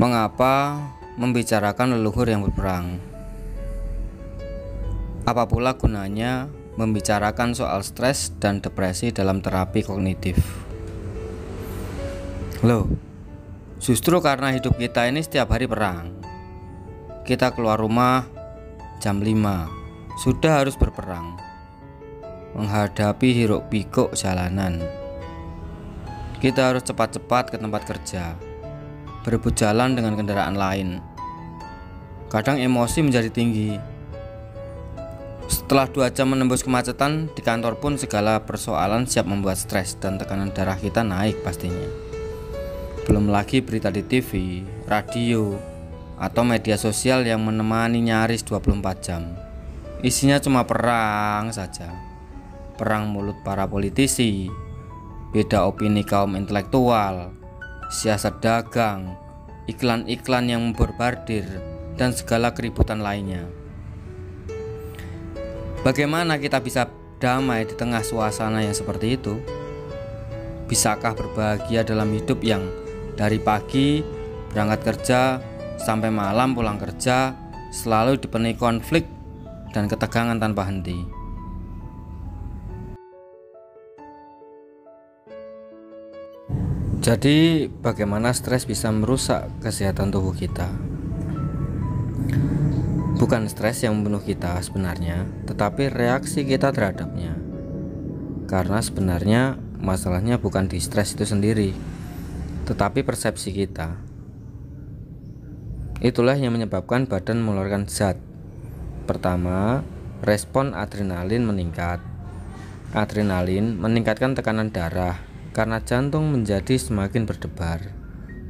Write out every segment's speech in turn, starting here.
Mengapa membicarakan leluhur yang berperang? Apa pula gunanya membicarakan soal stres dan depresi dalam terapi kognitif? Loh, justru karena hidup kita ini setiap hari perang. Kita keluar rumah jam 5, sudah harus berperang menghadapi hiruk pikuk jalanan. Kita harus cepat-cepat ke tempat kerja, berebut jalan dengan kendaraan lain. Kadang emosi menjadi tinggi. Setelah 2 jam menembus kemacetan di kantor pun segala persoalan siap membuat stres dan tekanan darah kita naik pastinya. Belum lagi berita di TV, radio, atau media sosial yang menemani nyaris 24 jam. Isinya cuma perang saja. Perang mulut para politisi, beda opini kaum intelektual, siasat dagang, iklan-iklan yang memborbardir, dan segala keributan lainnya. Bagaimana kita bisa damai di tengah suasana yang seperti itu? Bisakah berbahagia dalam hidup yang dari pagi berangkat kerja sampai malam pulang kerja selalu dipenuhi konflik dan ketegangan tanpa henti? Jadi, bagaimana stres bisa merusak kesehatan tubuh kita? Bukan stres yang membunuh kita sebenarnya, tetapi reaksi kita terhadapnya. Karena sebenarnya masalahnya bukan di stres itu sendiri, tetapi persepsi kita. Itulah yang menyebabkan badan mengeluarkan zat. Pertama, respon adrenalin meningkat. Adrenalin meningkatkan tekanan darah karena jantung menjadi semakin berdebar,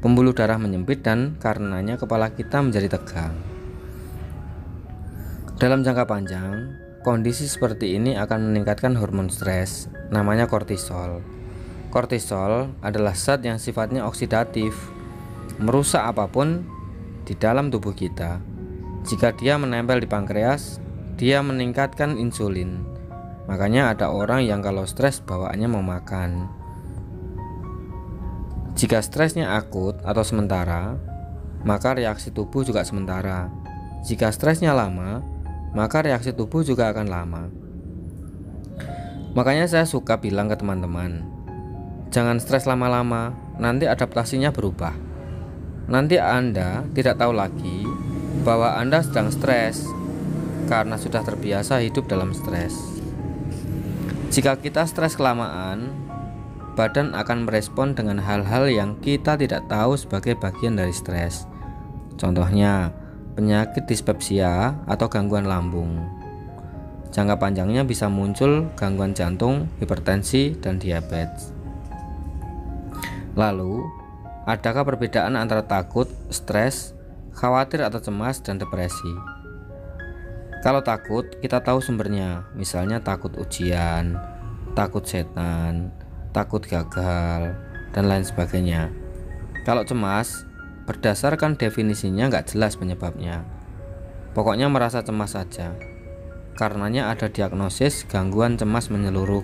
pembuluh darah menyempit, dan karenanya kepala kita menjadi tegang. Dalam jangka panjang, kondisi seperti ini akan meningkatkan hormon stres, namanya kortisol. Kortisol adalah zat yang sifatnya oksidatif, merusak apapun di dalam tubuh kita. Jika dia menempel di pankreas, dia meningkatkan insulin. Makanya ada orang yang kalau stres bawaannya mau makan. Jika stresnya akut atau sementara, maka reaksi tubuh juga sementara. Jika stresnya lama, maka reaksi tubuh juga akan lama. Makanya saya suka bilang ke teman-teman, jangan stres lama-lama, nanti adaptasinya berubah. Nanti Anda tidak tahu lagi bahwa Anda sedang stres karena sudah terbiasa hidup dalam stres. Jika kita stres kelamaan, badan akan merespon dengan hal-hal yang kita tidak tahu sebagai bagian dari stres. Contohnya, penyakit dispepsia atau gangguan lambung. Jangka panjangnya bisa muncul gangguan jantung, hipertensi, dan diabetes. Lalu, adakah perbedaan antara takut, stres, khawatir atau cemas, dan depresi? Kalau takut, kita tahu sumbernya, misalnya takut ujian, takut setan, takut gagal, dan lain sebagainya. Kalau cemas, berdasarkan definisinya nggak jelas penyebabnya. Pokoknya merasa cemas saja. Karenanya ada diagnosis gangguan cemas menyeluruh,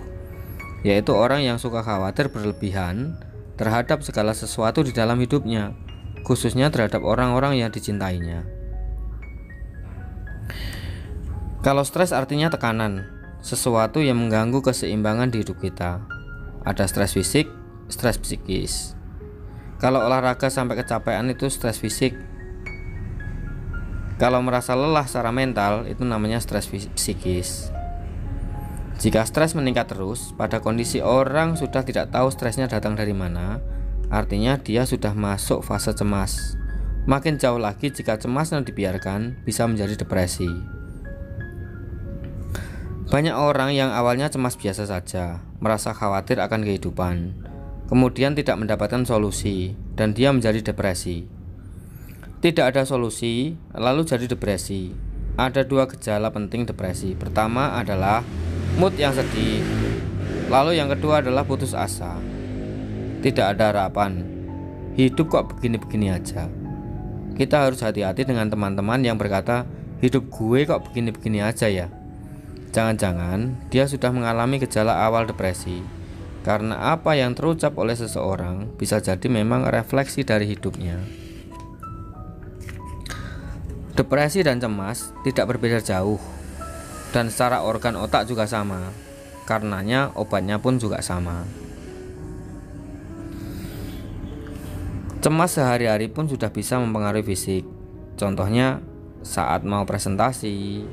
yaitu orang yang suka khawatir berlebihan terhadap segala sesuatu di dalam hidupnya, khususnya terhadap orang-orang yang dicintainya. Kalau stres artinya tekanan, sesuatu yang mengganggu keseimbangan di hidup kita. Ada stres fisik, stres psikis. Kalau olahraga sampai kecapean itu stres fisik. Kalau merasa lelah secara mental itu namanya stres psikis. Jika stres meningkat terus, pada kondisi orang sudah tidak tahu stresnya datang dari mana, artinya dia sudah masuk fase cemas. Makin jauh lagi jika cemasnya dibiarkan, bisa menjadi depresi. Banyak orang yang awalnya cemas biasa saja, merasa khawatir akan kehidupan, kemudian tidak mendapatkan solusi, dan dia menjadi depresi. Tidak ada solusi, lalu jadi depresi. Ada 2 gejala penting depresi. Pertama adalah mood yang sedih, lalu yang kedua adalah putus asa. Tidak ada harapan, hidup kok begini-begini aja. Kita harus hati-hati dengan teman-teman yang berkata, hidup gue kok begini-begini aja ya. Jangan-jangan dia sudah mengalami gejala awal depresi, karena apa yang terucap oleh seseorang bisa jadi memang refleksi dari hidupnya. Depresi dan cemas tidak berbeda jauh, dan secara organ otak juga sama. Karenanya obatnya pun juga sama. Cemas sehari-hari pun sudah bisa mempengaruhi fisik. Contohnya saat mau presentasi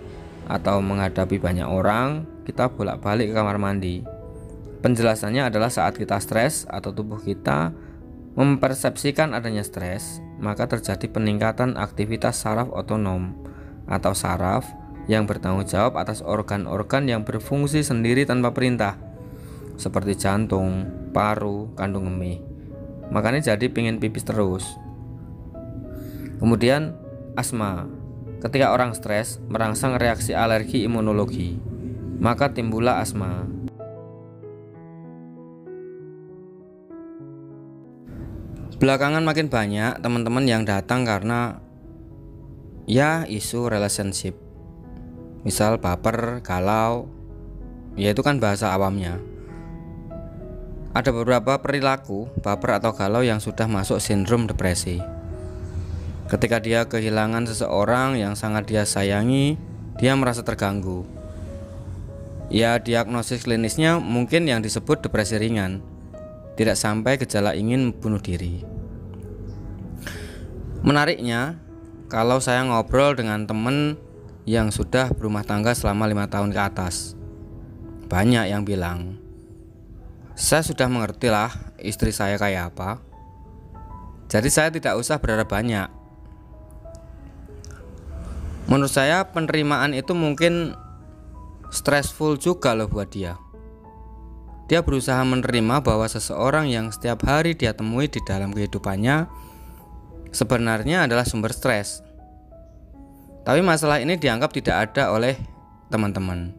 atau menghadapi banyak orang, kita bolak-balik ke kamar mandi. Penjelasannya adalah saat kita stres atau tubuh kita mempersepsikan adanya stres, maka terjadi peningkatan aktivitas saraf otonom atau saraf yang bertanggung jawab atas organ-organ yang berfungsi sendiri tanpa perintah, seperti jantung, paru, kandung kemih. Makanya jadi pengen pipis terus. Kemudian asma. Ketika orang stres merangsang reaksi alergi imunologi, maka timbullah asma. Belakangan makin banyak teman-teman yang datang karena isu relationship. Misal baper, galau, ya itu kan bahasa awamnya. Ada beberapa perilaku baper atau galau yang sudah masuk sindrom depresi. Ketika dia kehilangan seseorang yang sangat dia sayangi, dia merasa terganggu. Ya, diagnosis klinisnya mungkin yang disebut depresi ringan, tidak sampai gejala ingin bunuh diri. Menariknya, kalau saya ngobrol dengan teman yang sudah berumah tangga selama 5 tahun ke atas, banyak yang bilang, saya sudah mengerti lah istri saya kayak apa, jadi saya tidak usah berharap banyak. Menurut saya penerimaan itu mungkin stressful juga loh buat dia. Dia berusaha menerima bahwa seseorang yang setiap hari dia temui di dalam kehidupannya sebenarnya adalah sumber stres. Tapi masalah ini dianggap tidak ada oleh teman-teman.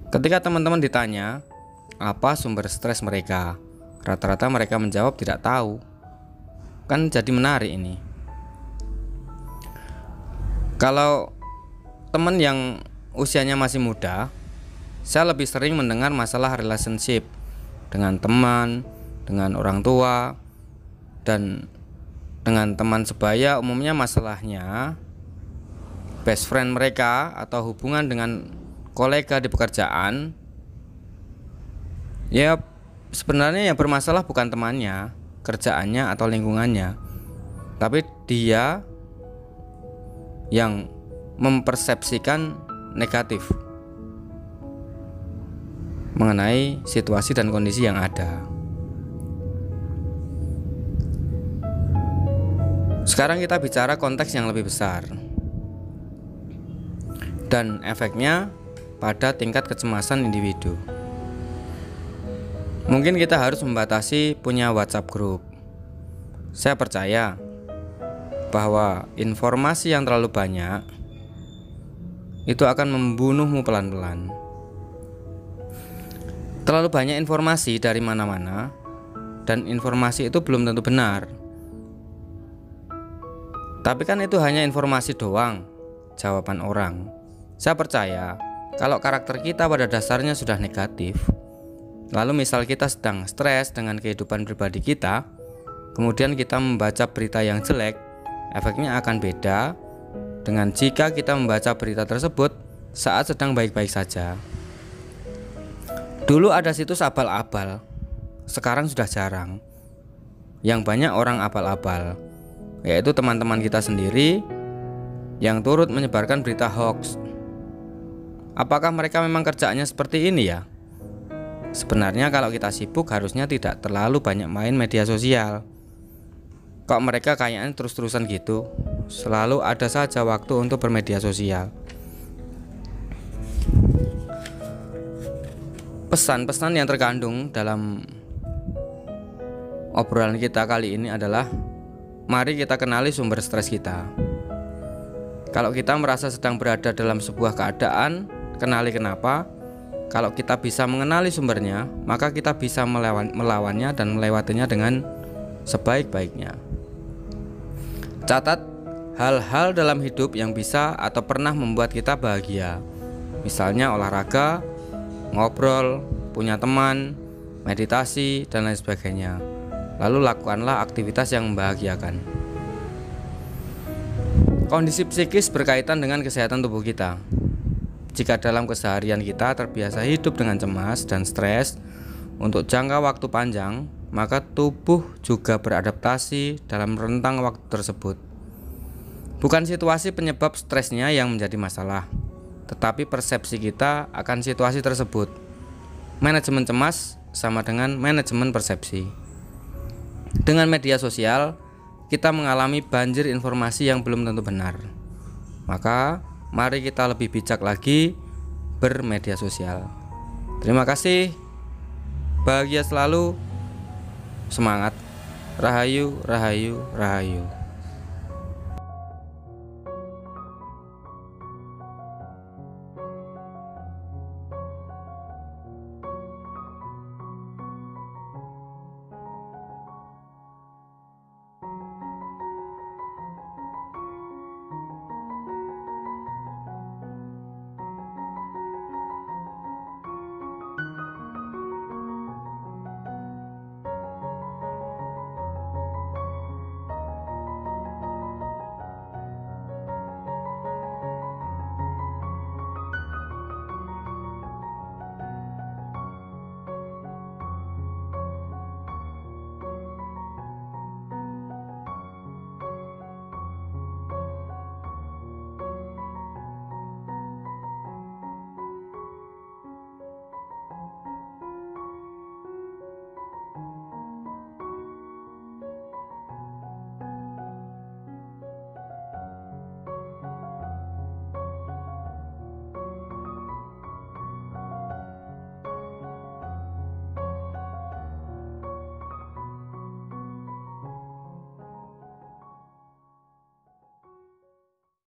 Ketika teman-teman ditanya apa sumber stres mereka, rata-rata mereka menjawab tidak tahu. Kan jadi menarik ini. Kalau teman yang usianya masih muda, saya lebih sering mendengar masalah relationship dengan teman, dengan orang tua, dan dengan teman sebaya. Umumnya masalahnya best friend mereka atau hubungan dengan kolega di pekerjaan. Ya, sebenarnya yang bermasalah bukan temannya, kerjaannya atau lingkungannya, tapi dia yang mempersepsikan negatif mengenai situasi dan kondisi yang ada. Sekarang kita bicara konteks yang lebih besar dan efeknya pada tingkat kecemasan individu. Mungkin kita harus membatasi punya WhatsApp group. Saya percaya bahwa informasi yang terlalu banyak itu akan membunuhmu pelan-pelan. Terlalu banyak informasi dari mana-mana, dan informasi itu belum tentu benar. Tapi kan itu hanya informasi doang, jawaban orang. Saya percaya kalau karakter kita pada dasarnya sudah negatif, lalu misal kita sedang stres dengan kehidupan pribadi kita, kemudian kita membaca berita yang jelek, efeknya akan beda dengan jika kita membaca berita tersebut saat sedang baik-baik saja. Dulu ada situs abal-abal, sekarang sudah jarang. Yang banyak orang abal-abal, yaitu teman-teman kita sendiri yang turut menyebarkan berita hoax. Apakah mereka memang kerjaannya seperti ini ya? Sebenarnya kalau kita sibuk harusnya tidak terlalu banyak main media sosial. Kok mereka kayaknya terus-terusan gitu? Selalu ada saja waktu untuk bermedia sosial. Pesan-pesan yang terkandung dalam obrolan kita kali ini adalah, mari kita kenali sumber stres kita. Kalau kita merasa sedang berada dalam sebuah keadaan, kenali kenapa. Kalau kita bisa mengenali sumbernya, maka kita bisa melawannya dan melewatinya dengan sebaik-baiknya. Catat hal-hal dalam hidup yang bisa atau pernah membuat kita bahagia. Misalnya olahraga, ngobrol, punya teman, meditasi, dan lain sebagainya. Lalu lakukanlah aktivitas yang membahagiakan. Kondisi psikis berkaitan dengan kesehatan tubuh kita. Jika dalam keseharian kita terbiasa hidup dengan cemas dan stres untuk jangka waktu panjang, maka tubuh juga beradaptasi dalam rentang waktu tersebut. Bukan situasi penyebab stresnya yang menjadi masalah, tetapi persepsi kita akan situasi tersebut. Manajemen cemas sama dengan manajemen persepsi. Dengan media sosial, kita mengalami banjir informasi yang belum tentu benar. Maka, mari kita lebih bijak lagi bermedia sosial. Terima kasih. Bahagia selalu. Semangat. Rahayu, rahayu, rahayu.